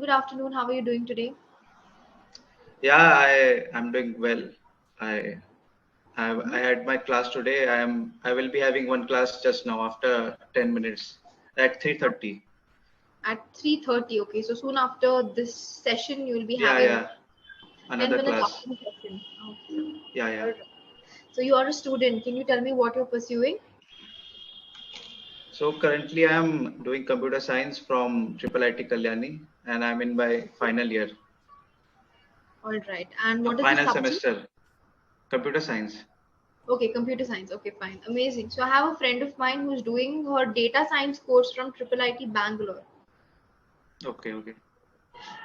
good afternoon. How are you doing today? Yeah, I'm doing well. I I had my class today. I will be having one class just now after 10 minutes at 3:30. At 3:30. Okay, so soon after this session, you will be Yeah, having yeah, 10 another minutes class. after the session. Okay. Yeah, All yeah. right. So you are a student. Can you tell me what you're pursuing? So currently I'm doing computer science from Triple IT Kalyani and I'm in my final year, All right. And what is the final subject? semester, computer science. Okay, computer science. Okay, fine. Amazing. So I have a friend of mine who's doing her data science course from Triple IT Bangalore. Okay, okay.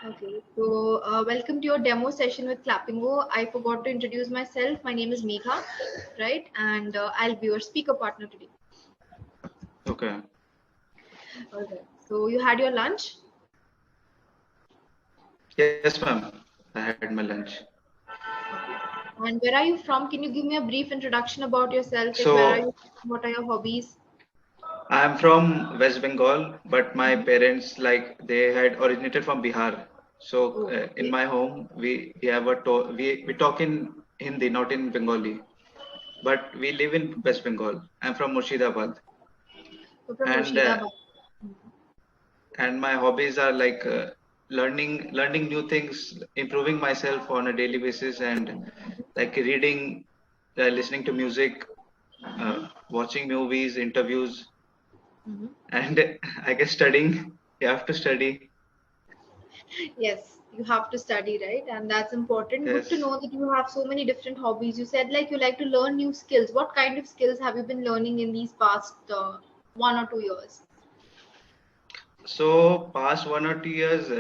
Okay, so welcome to your demo session with Clappingo. I forgot to introduce myself. My name is Megha, right? And I'll be your speaker partner today. Okay. All right. So you had your lunch? Yes, ma'am. I had my lunch. Okay. And where are you from? Can you give me a brief introduction about yourself? Like where are So you? What are your hobbies? I'm from West Bengal, but my Mhm. parents like they had originated from Bihar. So Oh, in okay. my home, we have we talk in Hindi, not in Bengali, but we live in West Bengal. I'm from Murshidabad, So from and Murshidabad. and my hobbies are like learning new things, improving myself on a daily basis, and like reading, listening to music, Mm-hmm. watching movies, interviews, Mm-hmm. and I guess studying. You have to study. Yes, you have to study, right? And that's important. Good to Yes. know that you have so many different hobbies. You said like you like to learn new skills. What kind of skills have you been learning in these past 1 or 2 years? So past 1 or 2 years,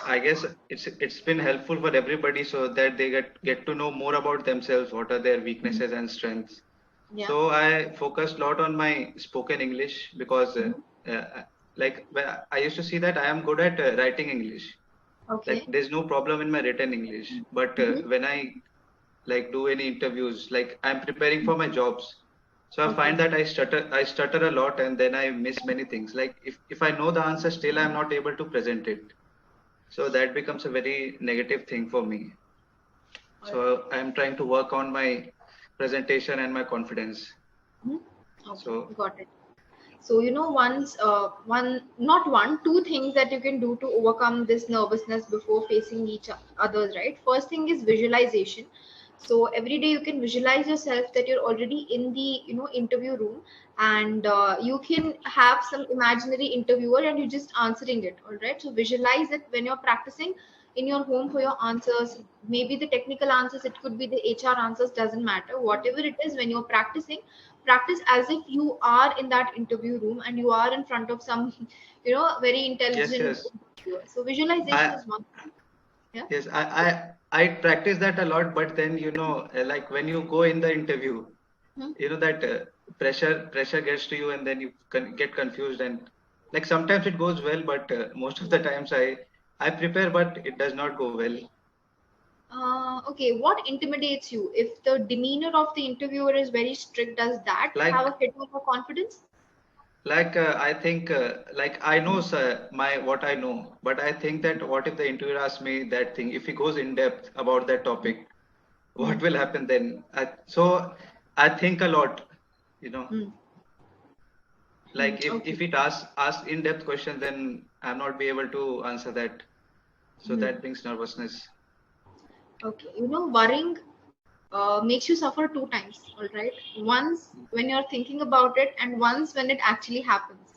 I guess it's been helpful for everybody so that they get to know more about themselves, what are their Mhm. weaknesses and strengths. Yeah. So I focused a lot on my spoken English because Mhm. like I used to see that I am good at writing English. Like Okay. there's no problem in my written English, but Mm-hmm. when I like do any interviews, like I'm preparing for my jobs, so I Okay. find that I stutter a lot and then I miss many things. Like if I know the answer, still I'm not able to present it, so that becomes a very negative thing for me. All So right. I'm trying to work on my presentation and my confidence. Mhm. Okay, So got it. So, not one, two things that you can do to overcome this nervousness before facing each others, right? First thing is visualization. So every day you can visualize yourself that you're already in the, interview room, and you can have some imaginary interviewer and you're just answering it. All right. So visualize it when you're practicing in your home for your answers. Maybe the technical answers, it could be the HR answers, doesn't matter. Whatever it is, when you're practicing, practice as if you are in that interview room and you are in front of some very yes, intelligent yes, interviewer. So visualization I is one thing. Yeah. yes I practice that a lot, but then like when you go in the interview, Hmm? that pressure gets to you and then you get confused, and like sometimes it goes well, but most of the times I prepare but it does not go well. Okay, what intimidates you? If the demeanor of the interviewer is very strict, does that have like a hit on your confidence? I think like I know my what I know, but I think that what if the interviewer asks me that thing, if he goes in depth about that topic, Hmm. what will happen then? So I think a lot, you know Hmm. Hmm. like if Okay. it asks in-depth question, then I'm not be able to answer that, so Hmm. that brings nervousness. Okay. Worrying makes you suffer two times. All right. Once when you're thinking about it, and once when it actually happens.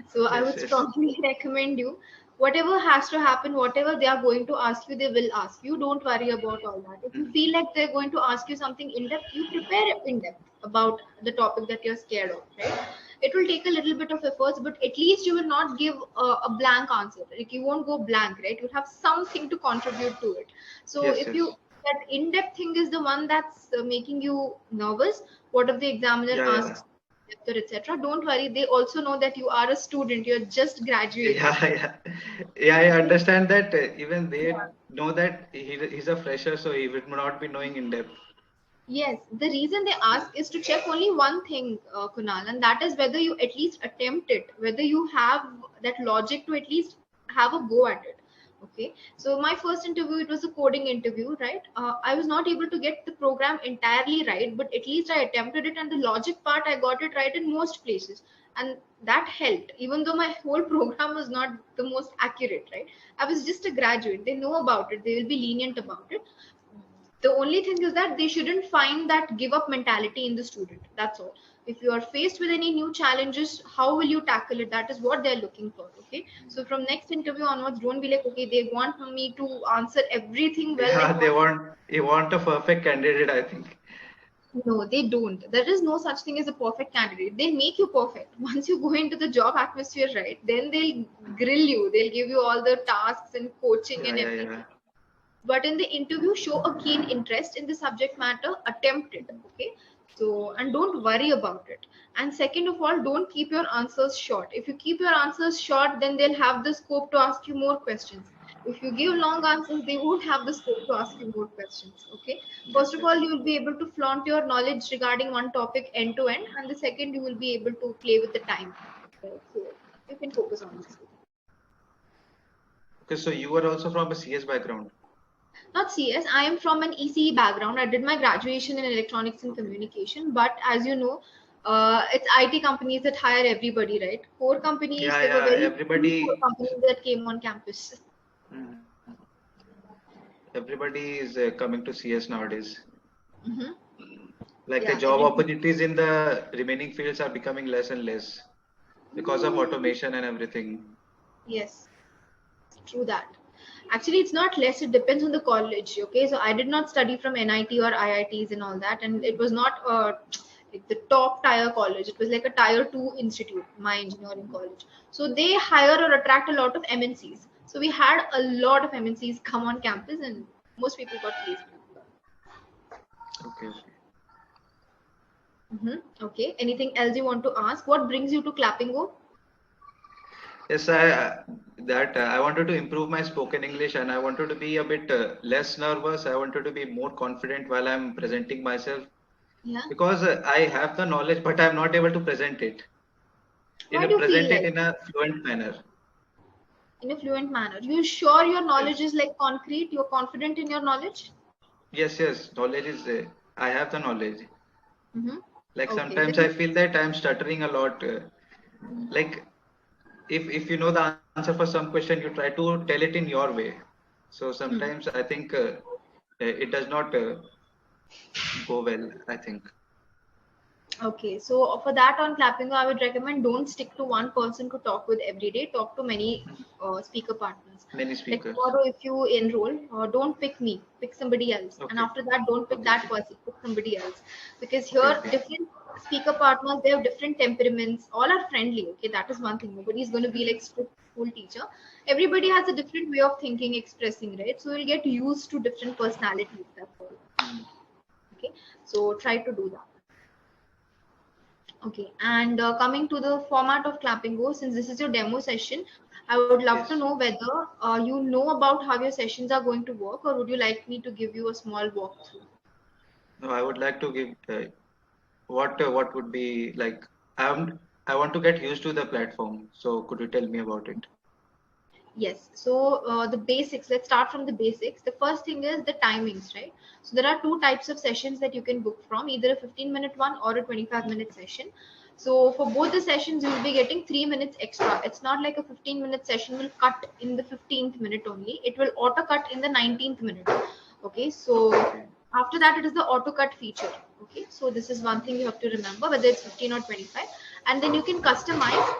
So I Yes, would yes. strongly recommend you, whatever has to happen, whatever they are going to ask you, they will ask you. Don't worry about all that. If you Mhm. feel like they're going to ask you something in depth, you prepare in depth about the topic that you're scared of, right? It will take a little bit of efforts, but at least you will not give a blank answer. Like you won't go blank, right? You'll have something to contribute to it. So Yes, if you yes. that in-depth thing is the one that's making you nervous, what if the examiner Yeah, yeah. asks etc., don't worry, they also know that you are a student, you're just graduated. Yeah, yeah. Yeah, I understand that even they know that he's a fresher, so he would not be knowing in depth. Yes, the reason they ask is to check only one thing, Kunal, and that is whether you at least attempt it, whether you have that logic to at least have a go at it. Okay, so my first interview, it was a coding interview, right? I was not able to get the program entirely right, but at least I attempted it, and the logic part I got it right in most places, and that helped. Even though my whole program was not the most accurate, right? I was just a graduate. They know about it. They will be lenient about it. The only thing is that they shouldn't find that give up mentality in the student. That's all. If you are faced with any new challenges, how will you tackle it? That is what they're looking for. Okay, so from next interview onwards, don't be like, okay, they want me to answer everything well, Yeah, like what. they want a perfect candidate, I think. No, they don't. There is no such thing as a perfect candidate. They make you perfect. Once you go into the job atmosphere, right, then they'll grill you. They'll give you all the tasks and coaching Yeah, and yeah, yeah. everything. But in the interview, show a keen interest in the subject matter, attempt it. Okay, so, and don't worry about it. And second of all, don't keep your answers short. If you keep your answers short, then they'll have the scope to ask you more questions. If you give long answers, they won't have the scope to ask you more questions. Okay, Yes, first of yes. all, you will be able to flaunt your knowledge regarding one topic end to end, and the second, you will be able to play with the time. Right? So you can focus on this. Okay, so you were also from a CS background. Not CS. I am from an ECE background. I did my graduation in electronics and Okay. communication. But as you know, it's IT companies that hire everybody, right? Core companies, Yeah, there were yeah. very few core Everybody, companies that came on campus. Mhm. Everybody is coming to CS nowadays. Hmm. Like the Yeah, job everything. opportunities in the remaining fields are becoming less and less because of automation and everything. Yes, true that. Actually, it's not less. It depends on the college. Okay, so I did not study from NIT or IITs and all that, and it was not like the top tier college. It was like a tier two institute, my engineering college. So they hire or attract a lot of MNCs. So we had a lot of MNCs come on campus, and most people got placed. Okay, okay. Okay. Anything else you want to ask? What brings you to Clappingo? Yes, I wanted to improve my spoken English and I wanted to be a bit less nervous. I wanted to be more confident while I'm presenting myself Yeah. because I have the knowledge, but I'm not able to Why do you feel present it like in a fluent manner. in a fluent manner? You sure your knowledge Yes, is like concrete? You're confident in your knowledge? yes, yes. Knowledge is. I have the knowledge. Mm-hmm. Like Okay, sometimes I then. feel that I'm stuttering a lot. Like if you know the answer for some question, you try to tell it in your way. So Hmm. sometimes I think it does not go well. I think Okay, so for that on Clappingo, I would recommend don't stick to one person to talk with every day. Talk to many speaker partners. many Like speakers. tomorrow, if you enroll, don't pick me, pick somebody else. And Okay, after that, don't pick okay, that okay, person, pick somebody else. Because okay, here, okay. different speaker partners, they have different temperaments. All are friendly. Okay, that is one thing. Nobody is going to be like Mhm. strict school teacher. Everybody has a different way of thinking, expressing, right? So you'll get used to different personalities. That's all. Mhm. Okay, so try to do that. Okay, and coming to the format of Clappingo, since this is your demo session, I would love to Yes. know whether you know about how your sessions are going to work, or would you like me to give you a small walkthrough? No, I would like to give what would be like. I want to get used to the platform. So could you tell me about it? Yes. So the basics, let's start from the basics. The first thing is the timings, right? So there are two types of sessions that you can book from, either a 15-minute one or a 25-minute session. So for both the sessions, you will be getting 3 minutes extra. It's not like a 15-minute session will cut in the 15th minute only. It will auto cut in the 19th minute. Okay. So Okay, okay, after that, it is the auto cut feature. Okay. So this is one thing you have to remember, whether it's 15 or 25. And then you can customize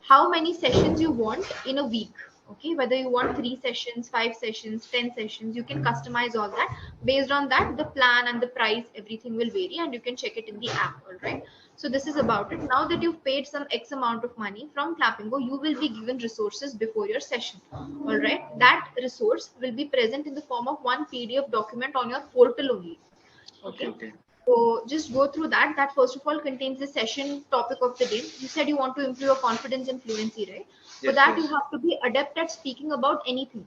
how many sessions you want in a week. Okay, whether you want 3 sessions, 5 sessions, 10 sessions, you can customize all that. Based on that, the plan and the price, everything will vary, and you can check it in the app. All right, so this is about it. Now that you've paid some x amount of money from Clappingo, you will be given resources before your session. All right, that resource will be present in the form of one PDF document on your portal only. okay, Okay, okay. so just go through that. That first of all contains the session topic of the day. You said you want to improve your confidence and fluency, right? For Yes, that, you yes, have to be adept at speaking about anything.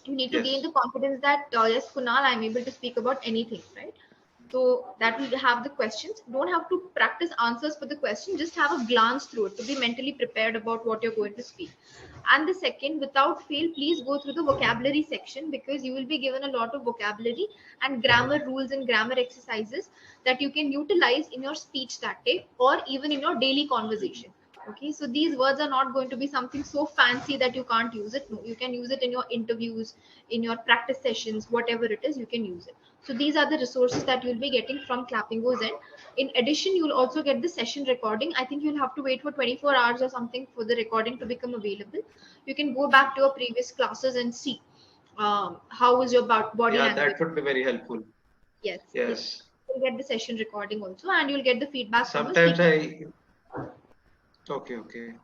You need to gain yes. the confidence that yes, Kunal, I'm able to speak about anything, right? So that will have the questions. Don't have to practice answers for the question. Just have a glance through it to be mentally prepared about what you're going to speak. And the second, without fail, please go through the vocabulary section, because you will be given a lot of vocabulary and grammar rules and grammar exercises that you can utilize in your speech that day or even in your daily conversation. Okay, so these words are not going to be something so fancy that you can't use it. No, you can use it in your interviews, in your practice sessions, whatever it is, you can use it. So these are the resources that you'll be getting from Clappingo's end. In addition, you'll also get the session recording. I think you'll have to wait for 24 hours or something for the recording to become available. You can go back to your previous classes and see how is your body Yeah, language. that would be very helpful. Yes, yes. Yes. You'll get the session recording also, and you'll get the feedback from the Sometimes speaker. okay.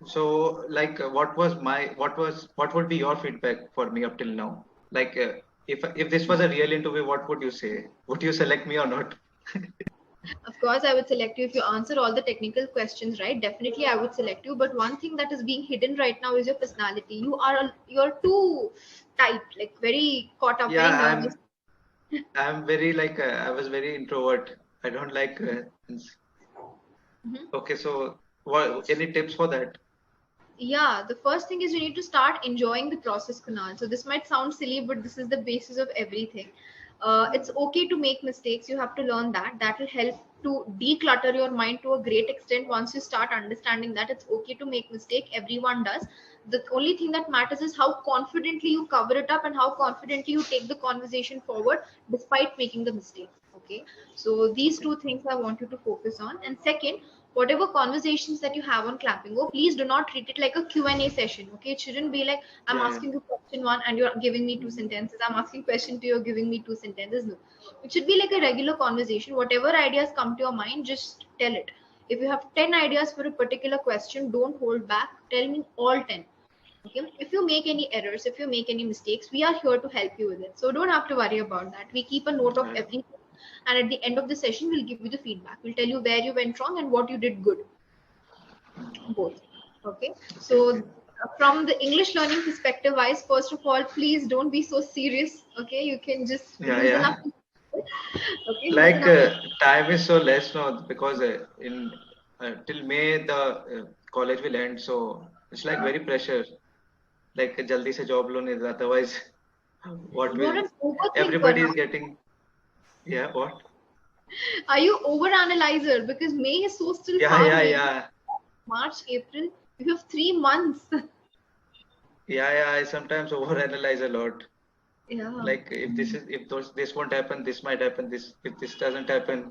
So, like, what would be your feedback for me up till now? Like, if this was a real interview, what would you say? Would you select me or not? Of course, I would select you if you answer all the technical questions right. Definitely, I would select you. But one thing that is being hidden right now is your personality. You're too tight, like very caught up, very Yeah, nervous. I'm very like I was very introvert. I don't like. Mhm. Okay, so what? Any tips for that? Yeah, the first thing is you need to start enjoying the process, Kunal. So this might sound silly, but this is the basis of everything. It's okay to make mistakes. You have to learn that. That will help to declutter your mind to a great extent. Once you start understanding that it's okay to make mistake, everyone does. The only thing that matters is how confidently you cover it up and how confidently you take the conversation forward despite making the mistake. Okay, so these Okay. two things I want you to focus on. And second, whatever conversations that you have on Clappingo, please do not treat it like a Q&A session. Okay, it shouldn't be like I'm Yeah. asking you question one and you're giving me two Mhm. sentences. I'm asking question two, you're giving me two sentences. No, it should be like a regular conversation. Whatever ideas come to your mind, just tell it. If you have 10 ideas for a particular question, don't hold back. Tell me all 10. Okay, if you make any errors, if you make any mistakes, we are here to help you with it, so don't have to worry about that. We keep a note of Yeah. everything, and at the end of the session we'll give you the feedback. We'll tell you where you went wrong and what you did good, both. Okay, Okay. so Okay. from the English learning perspective wise, first of all, please don't be so serious. Okay, you can just Yeah. loosen up. Yeah. Okay, loosen Like up. time is so less now because in till May the college will end, so it's like very pressure. Like jaldi se job loan is otherwise what You're will an overthinker everybody is now. getting. Yeah. What? Are you over analyzer? Because May is so still Yeah. far Yeah. away. Yeah. March, April, you have 3 months. Yeah. I sometimes overanalyze a lot. Yeah. Like if this won't happen, this might happen. This if this doesn't happen.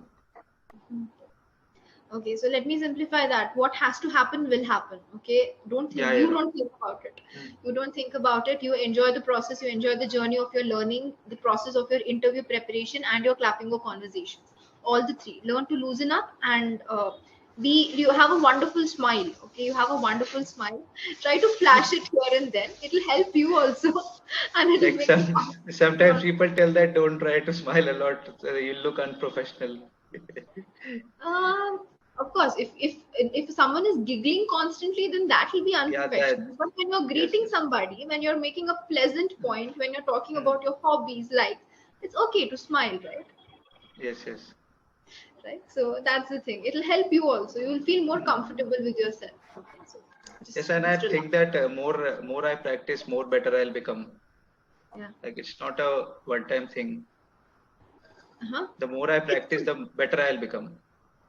Okay, so let me simplify that. What has to happen will happen. Okay, Yeah. you Yeah. don't think about it. Mm. You don't think about it. You enjoy the process. You enjoy the journey of your learning, the process of your interview preparation, and your Clappingo conversations. All the three. Learn to loosen up and be. You have a wonderful smile. Okay, you have a wonderful smile. Try to flash it here and then. It'll help you also, and it'll Like make the sometimes conversation. people tell that don't try to smile a lot. So you look unprofessional. Of course, if someone is giggling constantly, then that will be Yeah, that. unprofessional. But when you're Yes, greeting yes. somebody, when you're making a pleasant point, when you're talking Mm. about your hobbies, like it's okay to smile, right? Yes, yes. Right. So that's the thing. It'll help you also. You will feel more comfortable with yourself. Okay. So Yes, and I just relax. think that more I practice, more better I'll become. Yeah. Like it's not a one-time thing. Uh-huh. The more I It's practice, the better I'll become.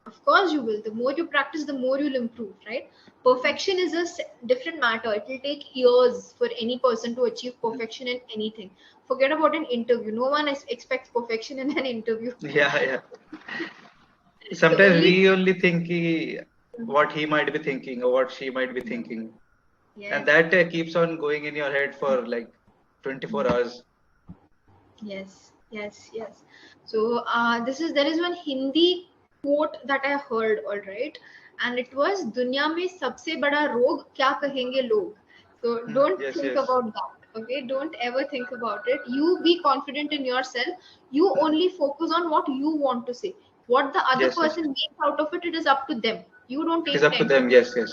Of course, you will. The more you practice, the more you'll improve, right? Mm. Perfection is a different matter. It will take years for any person to achieve Mm. perfection in anything. Forget about an interview. No one expects perfection in an interview. Yeah, yeah. The Sometimes only we only think what he might be thinking or what she might be thinking, and yes, that keeps on going in your head for like 24 hours. yes. So this is there is one Hindi quote that I heard, all right, and it was "दुनिया में सबसे बड़ा रोग क्या कहेंगे लोग." So Mm. don't Yes, think yes, about that. Okay, don't ever think about it. You be confident in yourself. You only focus on what you want to say. What the other yes, yes. person makes out of it, it is up to them. You don't It is take up to time to them. Yes, yes,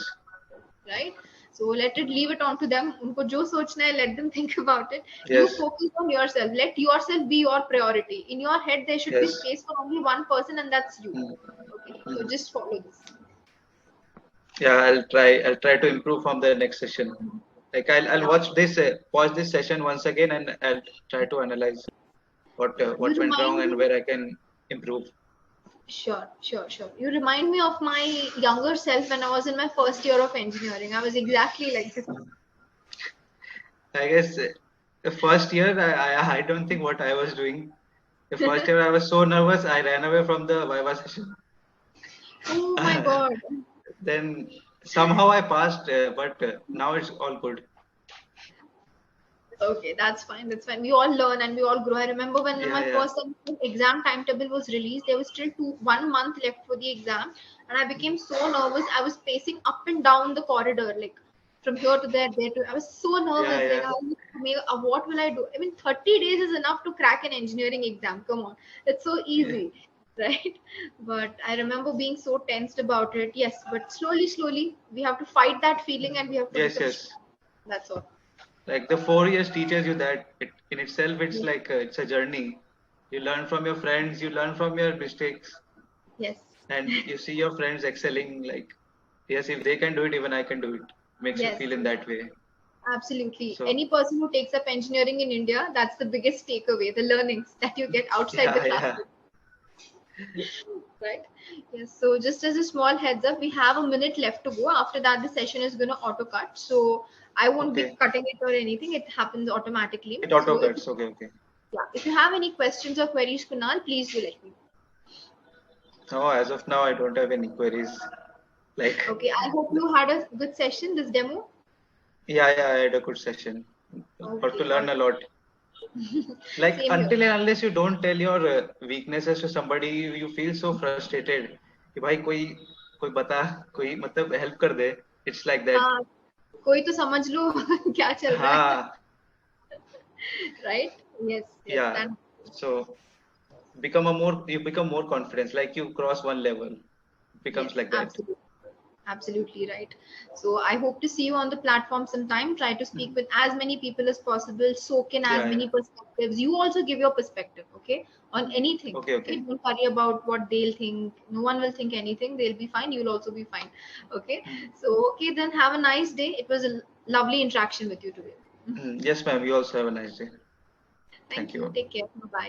right? So let it leave it on to them. उनको जो सोचना है, let them think about it. You yes, focus on yourself. Let yourself be your priority. In your head, there should be yes. space for only one person, and that's you. Mm. Okay, so Mm. just follow this. Yeah, I'll try to improve from the next session. Like I'll Yeah, watch this, pause this session once again, and I'll try to analyze sure. You what went wrong remind and me. where I can improve. Sure, sure, sure. You remind me of my younger self when I was in my first year of engineering. I was exactly like this. I guess the first year I don't think what I was doing. The first year I was so nervous I ran away from the Viva session. Oh my God. Then somehow I passed, but now it's all good. Okay, that's fine. That's fine. We all learn and we all grow. I remember when Yeah, my yeah, first exam timetable was released, there was still 1 month left for the exam, and I became so nervous. I was pacing up and down the corridor, like from here to there, there to. I was so yeah, nervous. Like, yeah, what will I do? I mean, 30 days is enough to crack an engineering exam. Come on, it's so yeah. easy, right? But I remember being so tensed about it. Yes, but slowly, slowly, we have to fight that feeling and we have to Yes, become yes. strong. That's all. Like the 4 years teaches you that in itself it's Yes. like it's a journey. You learn from your friends, you learn from your mistakes, Yes. and you see your friends excelling. Like, yes, if they can do it, even I can do it. Makes you Yes, feel in that way. absolutely. So Any person who takes up engineering in India, that's the biggest takeaway, the learnings that you get outside the yeah, yeah. classroom, right? Yes. So just as a small heads up, we have a minute left to go. After that, the session is going to auto cut. So I won't be Okay. cutting it or anything. It happens automatically. It auto So if cuts. Okay, okay. yeah, if you have any questions or queries, Kunal, please do let me know. No, as of now, I don't have any queries. Like, Okay. I hope you had a good session, this demo. yeah, yeah, I had a good session. Got to Okay. learn All a lot. Like, same here. until and unless you don't tell your weaknesses to somebody, you feel so frustrated. कि भाई कोई बता कोई मतलब help कर दे. It's like that. हाँ, कोई तो समझ लो क्या चल रहा है. हाँ, Right? Yes, yes, yeah. that. So you become more confident. Like you cross one level. It Yes, becomes like that. absolutely. Absolutely right. So I hope to see you on the platform sometime. Try to speak Mhm. with as many people as possible, soak in as Yeah, yeah. many perspectives. You also give your perspective, okay, on anything. Okay, Okay, okay. don't worry about what they'll think. No one will think anything. They'll be fine. You'll also be fine. Okay. Mhm. So okay, then have a nice day. It was a lovely interaction with you today. Yes, ma'am. You also have a nice day. Thank Thank you. you. Take care. Bye bye.